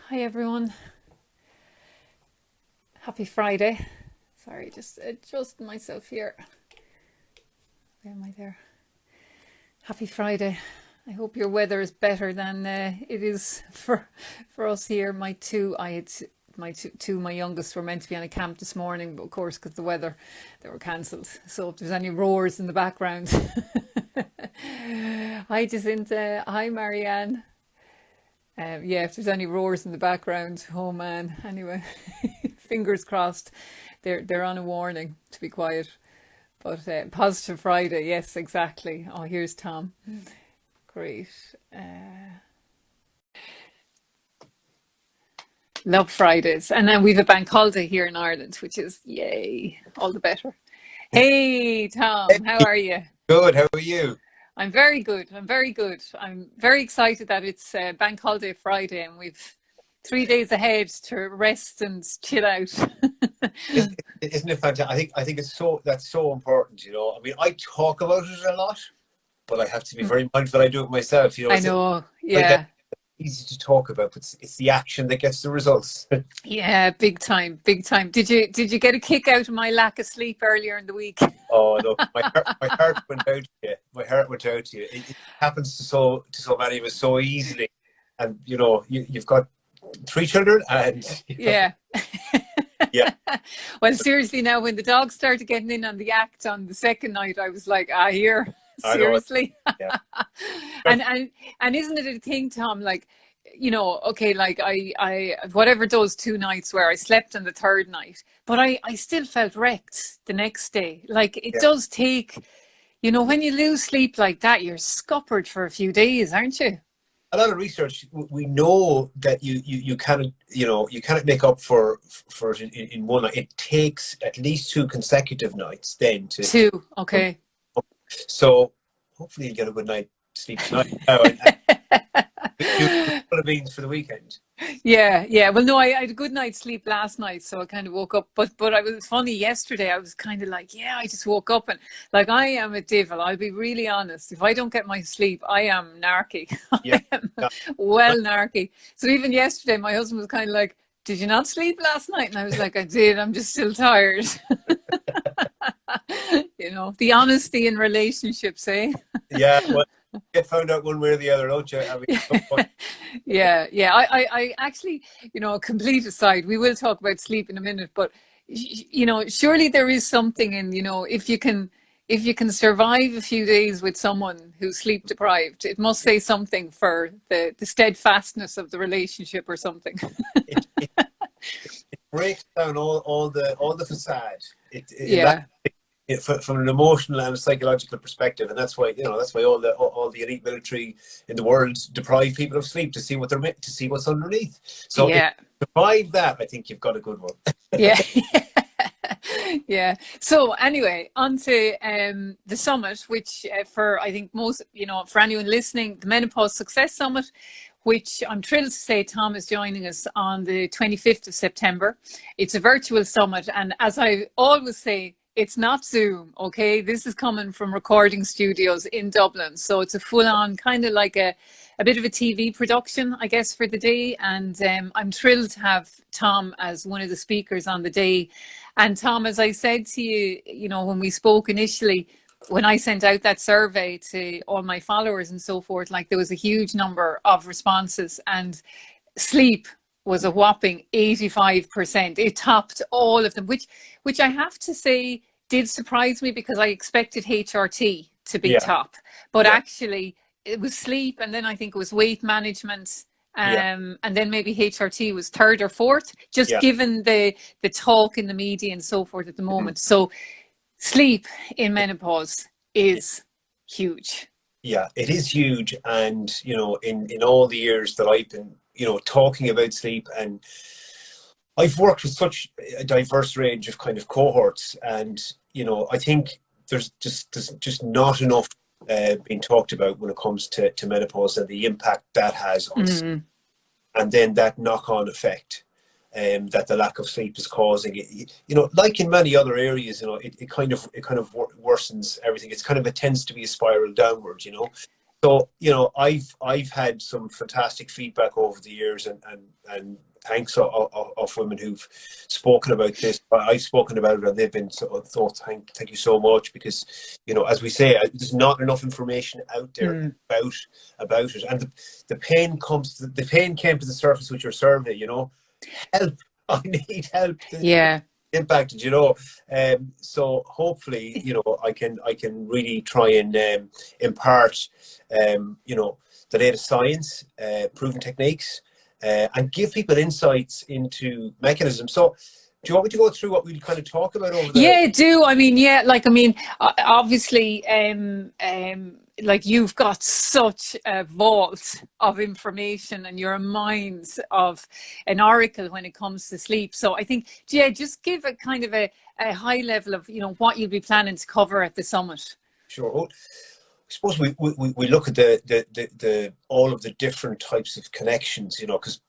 Hi everyone. Happy Friday. Sorry, just adjusting myself here. Where am I there? Happy Friday. I hope your weather is better than it is for us here. My youngest were meant to be on a camp this morning, but of course, because the weather, they were cancelled. So if there's any roars in the background, hi Jacinta. Hi Marianne. Yeah, if there's any roars in the background, oh man. Anyway, fingers crossed. They're on a warning to be quiet. But positive Friday, yes, exactly. Oh, here's Tom. Great. Love Fridays, and then we've a bank holiday here in Ireland, which is yay, all the better. Hey Tom, how Hey, are you? good. How are you? I'm very good. I'm very good. I'm very excited that it's Bank Holiday Friday and we've 3 days ahead to rest and chill out. Isn't it fantastic? I think it's that's so important. I mean, I talk about it a lot, but I have to be very mindful that I do it myself. I It's know. like Yeah. easy to talk about, but it's the action that gets the results. Yeah, big time, big time. Did you get a kick out of my lack of sleep earlier in the week? Oh no, my heart went out to you. My heart went out to you. It happens to so many of us so easily, and you've got three children, and Yeah. yeah, Well, seriously, now when the dogs started getting in on the act on the second night, I was like, ah, here, I know. seriously. Yeah, And isn't it a thing, Tom? Like, okay, like I whatever those 2 nights where I slept on the third night, but I still felt wrecked the next day. Like it yeah. does take, when you lose sleep like that, you're scuppered for a few days, aren't you? A lot of research, we know that you cannot make up for it in one night. It takes at least two consecutive nights then to Two, okay. so hopefully you'll get a good night sleep tonight now, and do what it means for the weekend. Yeah, yeah. Well, no, I had a good night's sleep last night, so I kind of woke up. But I was funny yesterday. I was kind of like, yeah, I just woke up and like I am a devil. I'll be really honest. If I don't get my sleep, I am narky. Yeah, I am yeah. well narky. So even yesterday, my husband was kind of like, "Did you not sleep last night?" And I was like, "I did. I'm just still tired." The honesty in relationships, eh? Yeah, well, get found out one way or the other, don't you? I mean, at some point. Yeah, yeah. I actually, a complete aside, we will talk about sleep in a minute, but surely there is something in, if you can survive a few days with someone who's sleep deprived, it must say something for the steadfastness of the relationship or something. it breaks down all the facade. It Yeah. from an emotional and a psychological perspective, and that's why all the elite military in the world deprive people of sleep to see what they're meant to see what's underneath. So if Yeah. you survive that, I think you've got a good one. Yeah. Yeah. So anyway, on to the summit, which for I think most, for anyone listening, the Menopause Success Summit, which I'm thrilled to say Tom is joining us on the 25th of September. It's a virtual summit, and as I always say, it's not Zoom, okay? This is coming from recording studios in Dublin, so it's a full-on kind of like a bit of a TV production, I guess, for the day. And I'm thrilled to have Tom as one of the speakers on the day. And Tom, as I said to you, when we spoke initially, when I sent out that survey to all my followers and so forth, like there was a huge number of responses, and sleep was a whopping 85%. It topped all of them, which I have to say did surprise me because I expected HRT to be Yeah, top. But yeah, actually it was sleep, and then I think it was weight management, yeah, and then maybe HRT was third or fourth, just yeah. given the talk in the media and so forth at the Mhm. moment. So sleep in menopause is huge. Yeah, it is huge, and in all the years that I've been talking about sleep, and I've worked with such a diverse range of kind of cohorts, and I think there's just not enough being talked about when it comes to menopause and the impact that has on, Mm, and then that knock-on effect that the lack of sleep is causing. Like in many other areas, it kind of worsens everything. It tends to be a spiral downwards. So, you know, I've had some fantastic feedback over the years, and thanks of women who've spoken about this. I've spoken about it, and they've been sort of thought, thank you so much, because, you know, as we say, there's not enough information out there about it, and the pain came to the surface with your survey. You know, help! I need help. Yeah. Impacted, you know. So hopefully, you know, I can really try and impart, you know, the latest science, proven techniques, and give people insights into mechanisms. So, do you want me to go through what we kind of talk about over the? Yeah, do. I mean, yeah, like, I mean, obviously, like, you've got such a vault of information, and your mind's of an oracle when it comes to sleep. So I think, yeah, just give a kind of a high level of, you know, what you'll be planning to cover at the summit. Sure. Well, I suppose we look at the all of the different types of connections, you know, because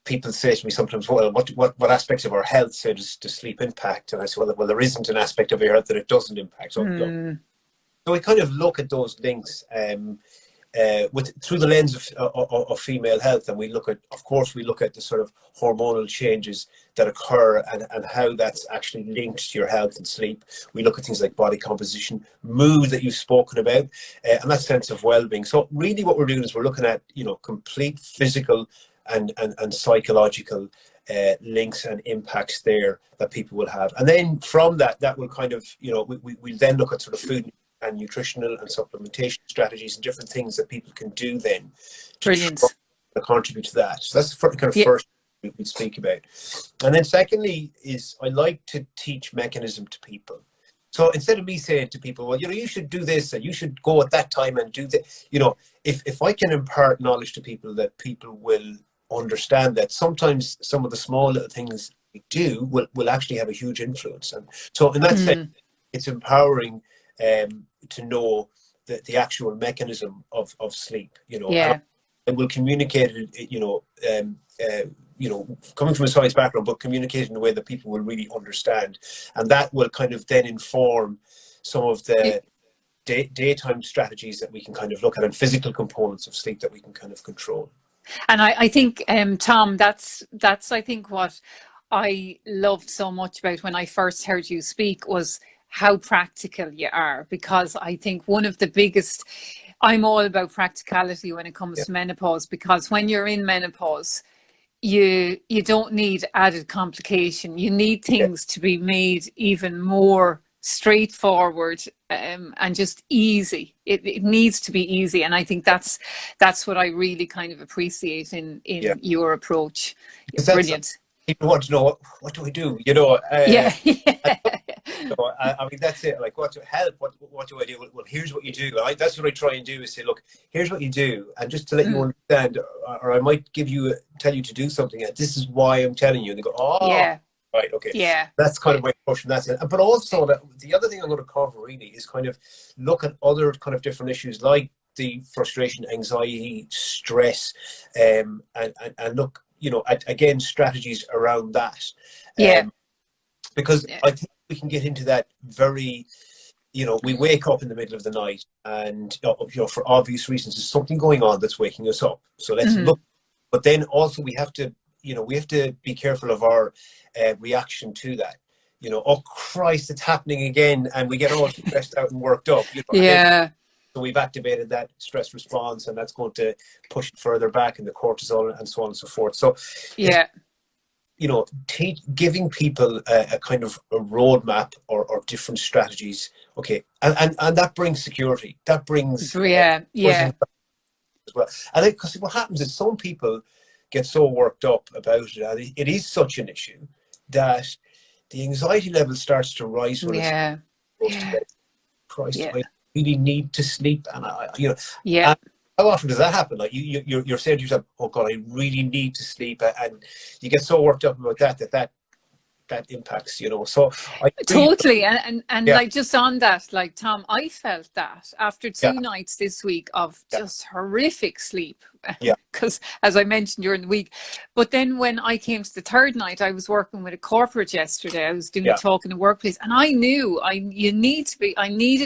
people say to me sometimes, well, what aspects of our health say does sleep impact? And I say, well, there isn't an aspect of your health that it doesn't impact. So we kind of look at those links through the lens of female health, and we look at, of course, we look at the sort of hormonal changes that occur, and how that's actually linked to your health and sleep. We look at things like body composition, mood that you've spoken about, and that sense of well-being. So really what we're doing is we're looking at, you know, complete physical and psychological links and impacts there that people will have. And then from that will kind of, you know, we then look at sort of food and nutritional and supplementation strategies and different things that people can do then Brilliant. to contribute to that. So that's the kind of Yeah. first thing we speak about. And then secondly is I like to teach mechanism to people. So instead of me saying to people, well, you know, you should do this and you should go at that time and do that, you know, if I can impart knowledge to people, that people will understand that sometimes some of the small little things we do will actually have a huge influence. And so in that sense, it's empowering to know the actual mechanism of sleep, you know. Yeah. And will communicate it, you know, coming from a science background, but communicate in a way that people will really understand, and that will kind of then inform some of the daytime strategies that we can kind of look at, and physical components of sleep that we can kind of control. And I think, Tom, that's I think what I loved so much about when I first heard you speak was how practical you are, because I think one of the biggest, I'm all about practicality when it comes to menopause, because when you're in menopause, you don't need added complication. You need things to be made even more straightforward, and just easy. It needs to be easy, and I think that's what I really kind of appreciate in your approach. Brilliant. People want to know, what do I do? You know, Yeah. I mean, that's it. Like, what to help? What do I do? Well, here's what you do. That's what I try and do, is say, look, here's what you do, and just to let you understand, or I might tell you to do something. And this is why I'm telling you. And they go, oh, yeah, right, okay. yeah. That's kind of my push, and that's it. But also, the other thing I'm going to cover really is kind of look at other kind of different issues, like the frustration, anxiety, stress, and look, you know, again, strategies around that. Because I think we can get into that very, you know, we wake up in the middle of the night, and, you know, for obvious reasons, there's something going on that's waking us up. So let's look. But then also we have to, you know, we have to be careful of our reaction to that. You know, oh Christ, it's happening again, and we get all stressed out and worked up. You know, so we've activated that stress response, and that's going to push it further back in the cortisol and so on and so forth. So you know, giving people a kind of a roadmap or different strategies. Okay, and that brings security. That brings as well. And because what happens is some people get so worked up about it, and it is such an issue that the anxiety level starts to rise when it's close to bed. Christ, I really need to sleep, and you know, and how often does that happen? Like you're saying to yourself, "Oh God, I really need to sleep," and you get so worked up about that impacts, you know. So totally, and like, just on that, like, Tom, I felt that after 2 nights this week of just horrific sleep, because as I mentioned during the week, but then when I came to the 3rd night, I was working with a corporate yesterday. I was doing a talk in the workplace, and I knew I needed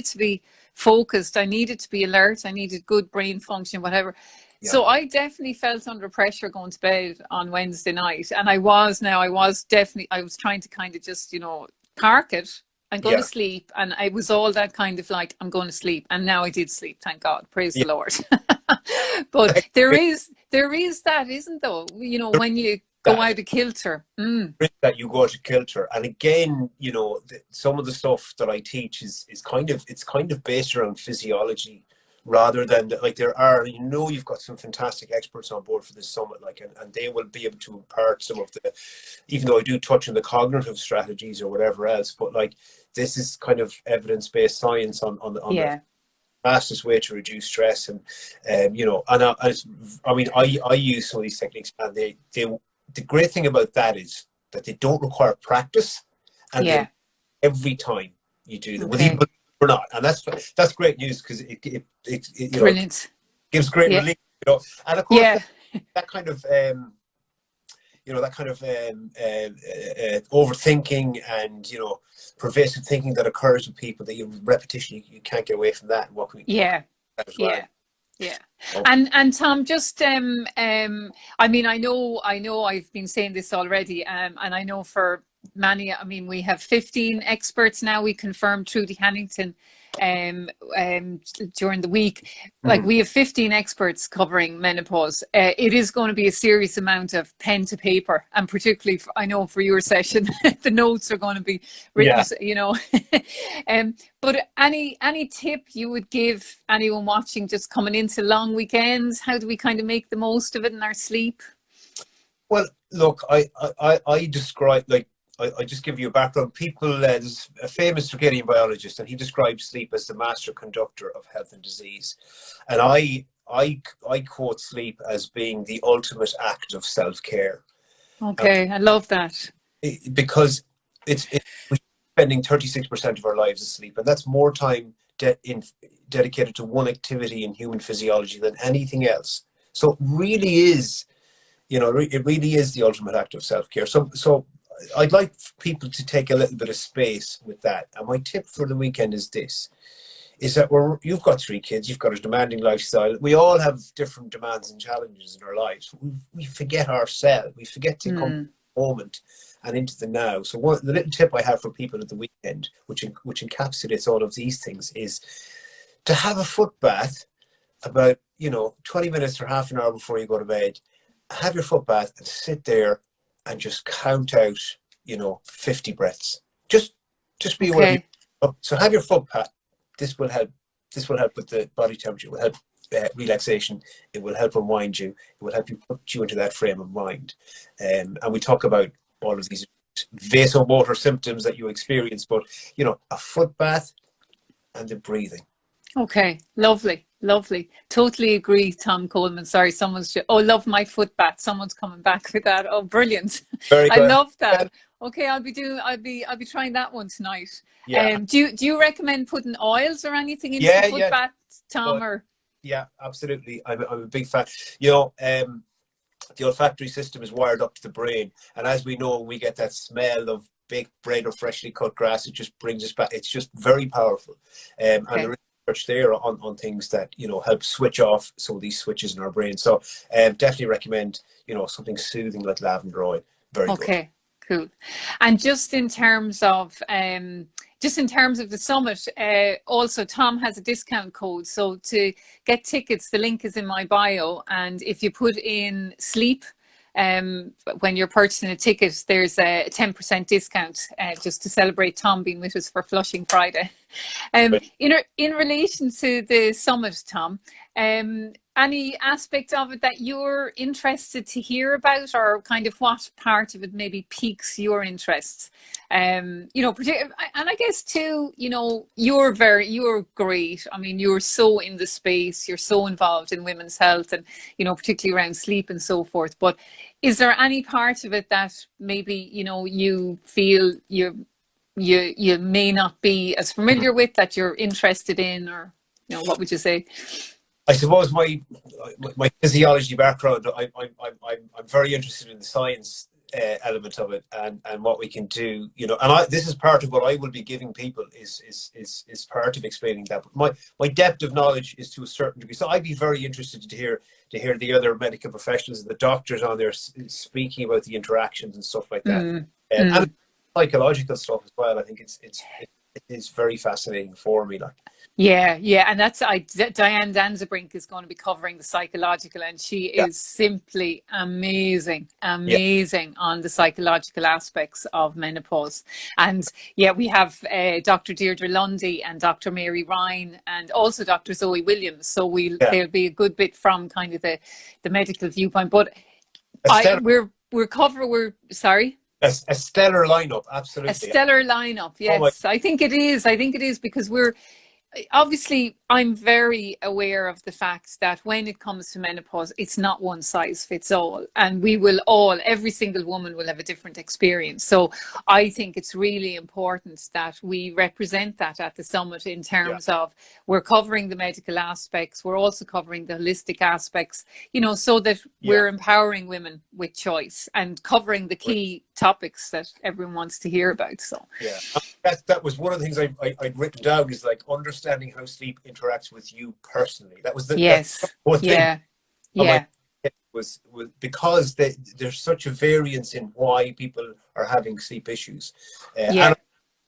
to be focused. I needed to be alert. I needed good brain function, whatever. Yeah. So I definitely felt under pressure going to bed on Wednesday night. And I was trying to kind of just, park it. I'm going to Yeah. sleep. And I was all that kind of like, I'm going to sleep. And now I did sleep, thank God. Praise the Yeah. Lord. But there is that, isn't though? When you go That. out of kilter. That you go to kilter. And again, some of the stuff that I teach is kind of based around physiology rather than like there are, you've got some fantastic experts on board for this summit, like, and they will be able to impart some of the, even though I do touch on the cognitive strategies or whatever else, but like this is kind of evidence-based science on the fastest way to reduce stress. And I use some of these techniques, and the great thing about that is that they don't require practice, and they every time you do them, whether you believe it or not. And that's great news, because it Brilliant. gives great relief. And of course, that kind of overthinking and pervasive thinking that occurs with people, that you repetition, you can't get away from that. And what can we do that as well? Yeah. And Tom, just I mean, I know I've been saying this already, and I know for many, I mean, we have 15 experts now. We confirmed Trudy Hannington during the week. Like, we have 15 experts covering menopause. It is going to be a serious amount of pen to paper, and particularly I know for your session, the notes are going to be written, but any tip you would give anyone watching just coming into long weekends? How do we kind of make the most of it in our sleep? Well, look, I describe, like, I just give you a background. There's a famous circadian biologist, and he describes sleep as the master conductor of health and disease. And I quote sleep as being the ultimate act of self-care. Okay, I love that. Because we're spending 36% of our lives asleep, and that's more time dedicated to one activity in human physiology than anything else. So it really is, it really is the ultimate act of self-care. So I'd like people to take a little bit of space with that. And my tip for the weekend is this, is that you've got 3 kids, you've got a demanding lifestyle. We all have different demands and challenges in our lives. We forget ourselves. We forget to come to the moment and into the now. So the little tip I have for people at the weekend, which encapsulates all of these things, is to have a foot bath about 20 minutes or half an hour before you go to bed. Have your foot bath and sit there and just count out 50 breaths. Just be aware. So have your foot bath. This will help with the body temperature. It will help relaxation. It will help unwind you. It will help you put you into that frame of mind. And we talk about all of these vasomotor symptoms that you experience, but a foot bath and the breathing. Okay, lovely. Totally agree, Tom Coleman. Sorry, love my foot bath. Someone's coming back with that. Oh, brilliant. Very good. I love that. Okay, I'll be trying that one tonight. Yeah. Do you recommend putting oils or anything into the foot bath, Tom? Yeah, absolutely. I'm a big fan. The olfactory system is wired up to the brain, and as we know, we get that smell of baked bread or freshly cut grass. It just brings us back. It's just very powerful. And there is research there on things that help switch off some of these switches in our brain. So definitely recommend something soothing like lavender oil. Very good. Okay, cool. And just in terms of the summit, also Tom has a discount code. So to get tickets, the link is in my bio, and if you put in sleep when you're purchasing a ticket, there's a 10% discount just to celebrate Tom being with us for Flushing Friday. In relation to the summit, Tom, any aspect of it that you're interested to hear about, or kind of what part of it maybe piques your interest? And I guess too, you're great. I mean, you're so in the space, you're so involved in women's health, and particularly around sleep and so forth. But is there any part of it that maybe you feel you may not be as familiar with, that you're interested in, or what would you say? I suppose my physiology background, I'm very interested in the science element of it, and what we can do, you know. And this is part of what I will be giving people is part of explaining that. But my depth of knowledge is to a certain degree. So I'd be very interested to hear the other medical professionals and the doctors on there speaking about the interactions and stuff like that, and psychological stuff as well. I think it is very fascinating for me. Like. Yeah, and that's Diane Danzebrink is going to be covering the psychological, and she is simply amazing on the psychological aspects of menopause. And we have Dr. Deirdre Lundy and Dr. Mary Ryan and also Dr. Zoe Williams. So there'll be a good bit from kind of the medical viewpoint. But we're sorry. A stellar lineup, absolutely. A stellar lineup, yes. I think it is because obviously, I'm very aware of the fact that when it comes to menopause, it's not one size fits all. And every single woman will have a different experience. So I think it's really important that we represent that at the summit in terms of we're covering the medical aspects. We're also covering the holistic aspects, you know, so that we're empowering women with choice and covering the key topics that everyone wants to hear about. So that was one of the things I'd written down, is like understanding how sleep interacts with you personally. That was the one thing. Was because there's such a variance in why people are having sleep issues, and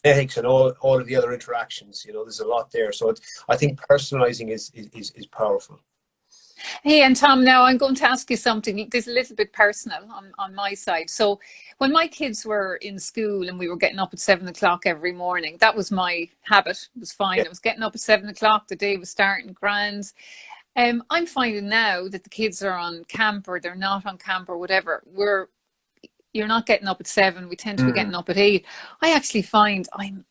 genetics and all of the other interactions. You know, there's a lot there. So I think personalizing is powerful. Hey, and Tom, now I'm going to ask you something. This is a little bit personal on my side. So when my kids were in school and we were getting up at 7 o'clock every morning, that was my habit. It was fine. I was getting up at 7 o'clock. The day was starting grand. I'm finding now that the kids are on camp or they're not on camp or whatever. You're not getting up at 7. We tend to be getting up at 8. I actually find I'm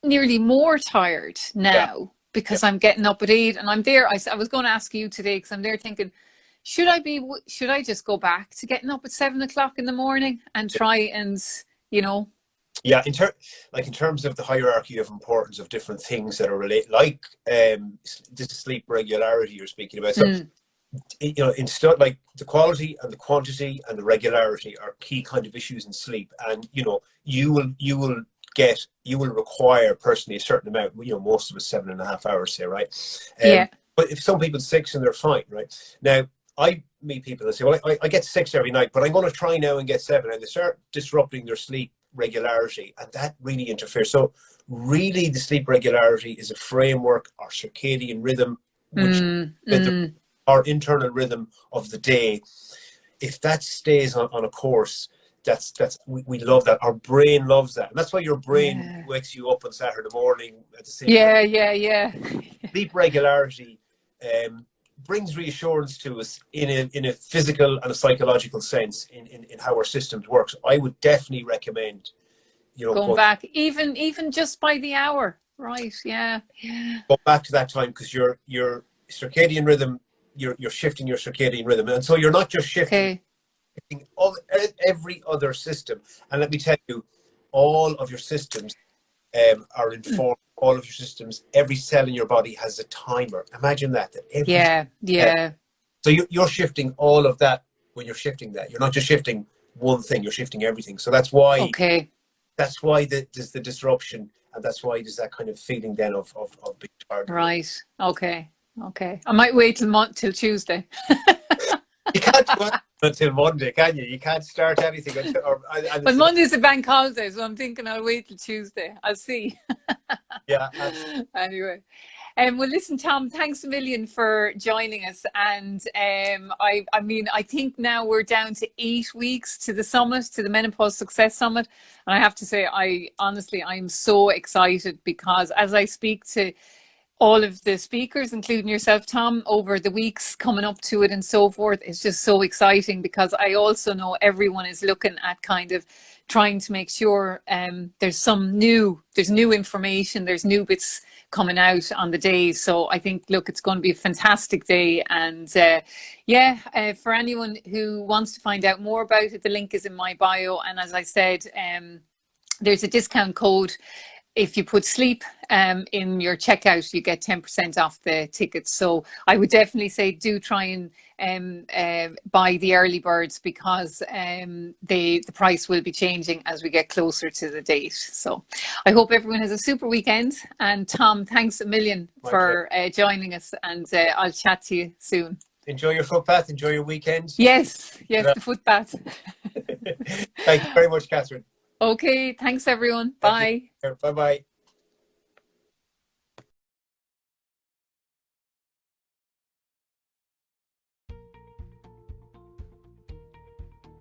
nearly more tired now. Because I'm getting up at 8 and I'm there. I was going to ask you today because I'm there thinking, should I just go back to getting up at 7 o'clock in the morning and try and, you know? Yeah, in terms of the hierarchy of importance of different things that are related, like this is sleep regularity you're speaking about. So, you know, instead, like the quality and the quantity and the regularity are key kind of issues in sleep, and you know, you will require personally a certain amount, you know, most of us 7.5 hours, say, right? But if some people 6 and they're fine, right? Now, I meet people and say, well, I get 6 every night, but I'm going to try now and get 7. And they start disrupting their sleep regularity, and that really interferes. So really the sleep regularity is a framework, our circadian rhythm, which our internal rhythm of the day. If that stays on a course, we love that. Our brain loves that, and that's why your brain wakes you up on Saturday morning at the same time. Sleep regularity brings reassurance to us in a physical and a psychological sense in how our systems work. So I would definitely recommend, you know, going back even just by the hour, right? Go back to that time, because your circadian rhythm, you're shifting your circadian rhythm, and so you're not just shifting. Every other system, and let me tell you, all of your systems are informed. All of your systems, every cell in your body has a timer. Imagine that. So you're shifting all of that when you're shifting that. You're not just shifting one thing; you're shifting everything. So that's why. That's why there's the disruption, and that's why there's that kind of feeling then of being tired. Right. Okay. I might wait till Tuesday. You can't do it until Monday, can you? You can't start anything until. But Monday's a bank holiday, so I'm thinking I'll wait till Tuesday. I'll see. Anyway, well, listen, Tom, thanks a million for joining us. And I think now we're down to 8 weeks to the summit, to the Menopause Success Summit. And I have to say, I'm so excited, because as I speak to all of the speakers, including yourself, Tom, over the weeks coming up to it and so forth, it's just so exciting, because I also know everyone is looking at kind of trying to make sure there's new information, there's new bits coming out on the day. So I think, look, it's going to be a fantastic day. And for anyone who wants to find out more about it, the link is in my bio. And as I said, there's a discount code if you put sleep in your checkout, you get 10% off the tickets. So I would definitely say do try and buy the early birds, because the price will be changing as we get closer to the date. So I hope everyone has a super weekend. And Tom, thanks a million for joining us, and I'll chat to you soon. Enjoy your footpath, enjoy your weekend. Yes, the footpath. Thank you very much, Catherine. Okay, thanks everyone. Bye. Bye-bye.